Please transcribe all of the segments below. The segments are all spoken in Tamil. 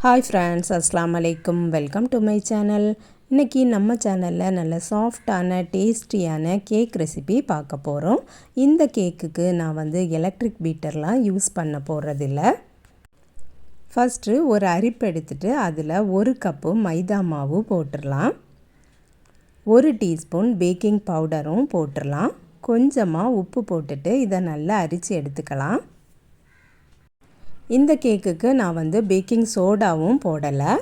ஹாய் ஃப்ரெண்ட்ஸ், அஸ்ஸலாமு அலைக்கும். Welcome to my channel. இன்றைக்கி நம்ம சேனலில் நல்ல சாஃப்டான டேஸ்டியான கேக் ரெசிபி பார்க்க போகிறோம். இந்த கேக்குக்கு நான் எலக்ட்ரிக் பீட்டர்லாம் யூஸ் பண்ண போகிறதில்ல. ஃபஸ்ட்டு ஒரு அரிப்பு எடுத்துகிட்டு அதில் 1 கப்பு மைதா மாவு போட்டுடலாம். 1 டீஸ்பூன் பேக்கிங் பவுடரும் போட்டுடலாம். கொஞ்சமாக உப்பு போட்டுட்டு இதை நல்லா அரித்து எடுத்துக்கலாம். இந்த கேக்குக்கு நான் பேக்கிங் சோடாவும் போடலை.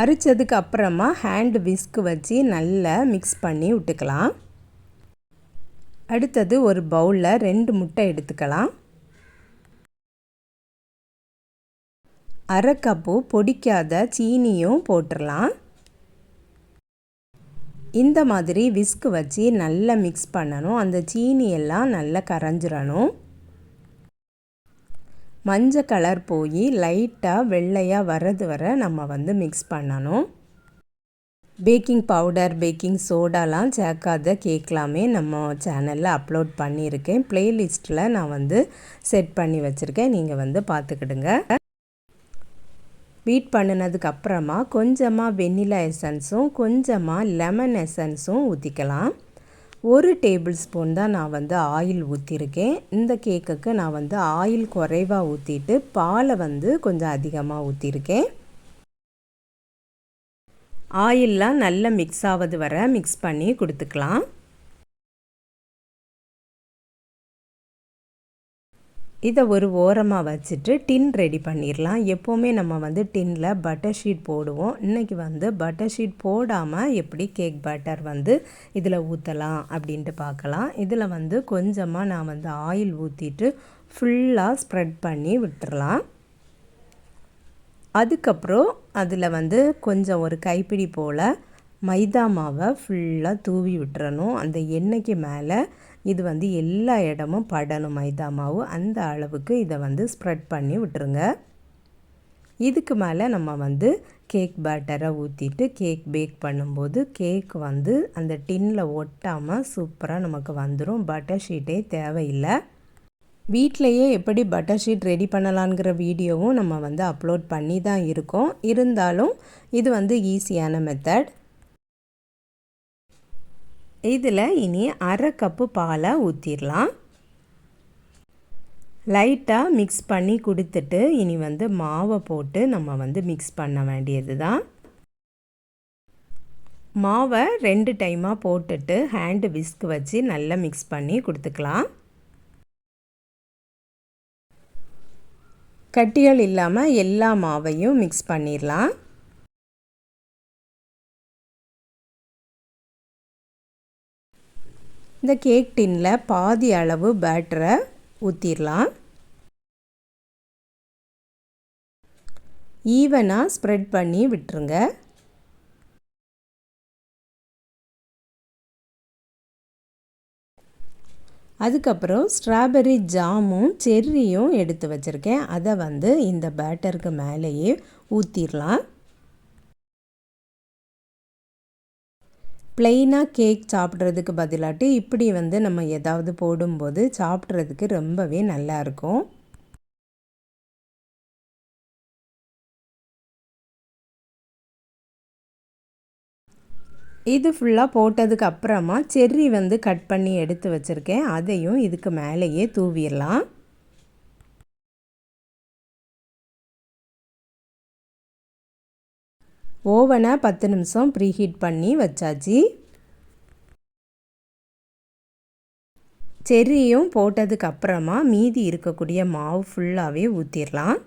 அரித்ததுக்கு அப்புறமா ஹேண்ட் விஸ்க் வச்சு நல்லா மிக்ஸ் பண்ணி விட்டுக்கலாம். அடுத்தது ஒரு பவுலில் 2 முட்டை எடுத்துக்கலாம். 1/2 கப்பு பொடிக்காத சீனியும் போட்டுடலாம். இந்த மாதிரி விஸ்க் வச்சு நல்லா மிக்ஸ் பண்ணணும். அந்த சீனி எல்லாம் நல்லா கரைஞ்சிடணும். மஞ்சள் கலர் போய் லைட்டாக வெள்ளையாக வர்றது வரை நம்ம மிக்ஸ் பண்ணணும். பேக்கிங் பவுடர், பேக்கிங் சோடாலாம் சேர்க்காத கேக்லாமே நம்ம சேனலில் அப்லோட் பண்ணியிருக்கேன். ப்ளேலிஸ்ட்டில் நான் செட் பண்ணி வச்சுருக்கேன். நீங்கள் பார்த்துக்கிடுங்க. பீட் பண்ணினதுக்கப்புறமா கொஞ்சமாக வெண்ணிலா எசன்ஸும் கொஞ்சமாக லெமன் எசன்ஸும் ஊற்றிக்கலாம். 1 டேபிள் ஸ்பூன் தான் நான் ஆயில் ஊற்றிருக்கேன். இந்த கேக்குக்கு நான் ஆயில் குறைவாக ஊற்றிட்டு பாலை கொஞ்சம் அதிகமாக ஊற்றிருக்கேன். ஆயிலெலாம் நல்லா மிக்ஸ் ஆவது வரை மிக்ஸ் பண்ணி கொடுத்துக்கலாம். இதை ஒரு ஓரமாக வச்சுட்டு டின் ரெடி பண்ணிடலாம். எப்போவுமே நம்ம டின்னில் பட்டர் ஷீட் போடுவோம். இன்றைக்கி பட்டர் ஷீட் போடாமல் எப்படி கேக் பட்டர் இதில் ஊற்றலாம் அப்படின்ட்டு பார்க்கலாம். இதில் கொஞ்சமாக நான் ஆயில் ஊற்றிட்டு ஃபுல்லாக ஸ்ப்ரெட் பண்ணி விட்டுறலாம். அதுக்கப்புறம் அதில் கொஞ்சம் ஒரு கைப்பிடி போல் மைதா மாவை ஃபுல்லாக தூவி விட்டுறணும். அந்த எண்ணெய்க்கு மேலே இது எல்லா இடமும் படணும் மைதா மாவு. அந்த அளவுக்கு இதை ஸ்ப்ரெட் பண்ணி விட்டுருங்க. இதுக்கு மேலே நம்ம கேக் பேட்டரை ஊற்றிட்டு கேக் பேக் பண்ணும்போது கேக் அந்த டின்னில் ஒட்டாமல் சூப்பராக நமக்கு வந்துடும். பட்டர் ஷீட்டே தேவையில்லை. வீட்டிலையே எப்படி பட்டர் ஷீட் ரெடி பண்ணலாங்கிற வீடியோவும் நம்ம அப்லோட் பண்ணி தான் இருக்கோம். இருந்தாலும் இது ஈஸியான மெத்தட். இதில் இனி 1/2 கப்பு பாலை ஊற்றிடலாம். லைட்டாக மிக்ஸ் பண்ணி கொடுத்துட்டு இனி மாவை போட்டு நம்ம மிக்ஸ் பண்ண வேண்டியது தான். மாவை 2 டைமாக போட்டுட்டு ஹேண்டு விஸ்க் வச்சு நல்லா மிக்ஸ் பண்ணி கொடுத்துக்கலாம். கட்டிகள் இல்லாமல் எல்லா மாவையும் மிக்ஸ் பண்ணிடலாம். இந்த கேக் டின்னில் பாதி அளவு பேட்டரை ஊற்றிடலாம். ஈவனாக ஸ்ப்ரெட் பண்ணி விட்டுருங்க. அதுக்கப்புறம் ஸ்ட்ராபெர்ரி ஜாமும் செர்ரியும் எடுத்து வச்சுருக்கேன். அதை இந்த பேட்டருக்கு மேலேயே ஊற்றிடலாம். ப்ளெயினாக கேக் சாப்பிட்றதுக்கு பதிலாட்டு இப்படி நம்ம ஏதாவது போடும்போது சாப்பிட்றதுக்கு ரொம்பவே நல்லாயிருக்கும். இது ஃபுல்லாக போட்டதுக்கு அப்புறமா செர்ரி கட் பண்ணி எடுத்து வச்சுருக்கேன். அதையும் இதுக்கு மேலேயே தூவிடலாம். ஓவனை 10 நிமிஷம் ப்ரீஹீட் பண்ணி வச்சாச்சு. செர்ரியும் போட்டதுக்கு அப்புறமா மீதி இருக்கக்கூடிய மாவு ஃபுல்லாகவே ஊற்றிடலாம்.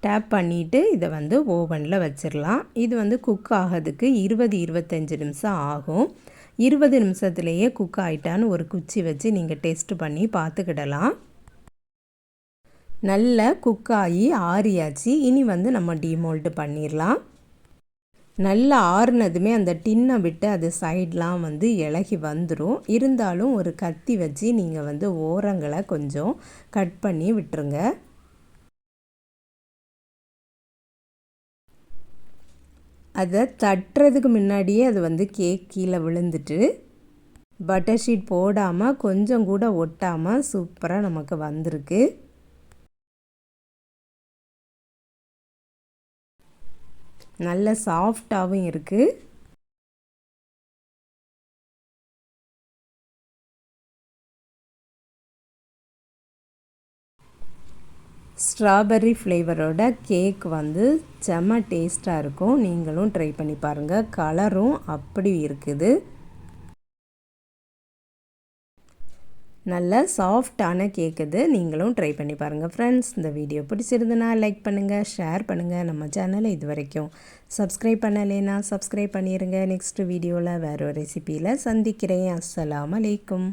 டேப் பண்ணிவிட்டு இதை ஓவனில் வச்சிடலாம். இது குக் ஆகிறதுக்கு 20-25 நிமிஷம் ஆகும். 20 நிமிஷத்துலேயே குக் ஆகிட்டான்னு ஒரு குச்சி வச்சு நீங்கள் டெஸ்ட் பண்ணி பார்த்துக்கிடலாம். நல்லா குக் ஆகி ஆறியாச்சு. இனி நம்ம டீமோல்டு பண்ணிடலாம். நல்லா ஆறுனதுமே அந்த டின்னை விட்டு அது சைட்லாம் வந்து இலகி வந்துடும். இருந்தாலும் ஒரு கத்தி வச்சு நீங்கள் வந்து ஓரங்களை கொஞ்சம் கட் பண்ணி விட்டுருங்க. அதை தட்டுறதுக்கு முன்னாடியே அது வந்து கேக் கீழே விழுந்துட்டு பட்டர் ஷீட் போடாமல் கொஞ்சம் கூட ஒட்டாமல் சூப்பராக நமக்கு வந்திருக்கு. நல்ல சாஃப்டாகவும் இருக்குது. ஸ்ட்ராபெர்ரி ஃப்ளேவரோட கேக் வந்து செம்ம டேஸ்ட்டாக இருக்கும். நீங்களும் ட்ரை பண்ணி பாருங்கள். கலரும் அப்படி இருக்குது. நல்ல சாஃப்டான கேக் இது. நீங்களும் ட்ரை பண்ணி பாருங்கள் ஃப்ரெண்ட்ஸ். இந்த வீடியோ பிடிச்சிருந்துன்னா லைக் பண்ணுங்கள், ஷேர் பண்ணுங்கள். நம்ம சேனலை இது வரைக்கும் சப்ஸ்கிரைப் பண்ணலைன்னா சப்ஸ்கிரைப் பண்ணிடுங்க. நெக்ஸ்ட் வீடியோவில் வேறு ஒரு ரெசிப்பியில் சந்திக்கிறேன். அஸ்ஸலாமு அலைக்கும்.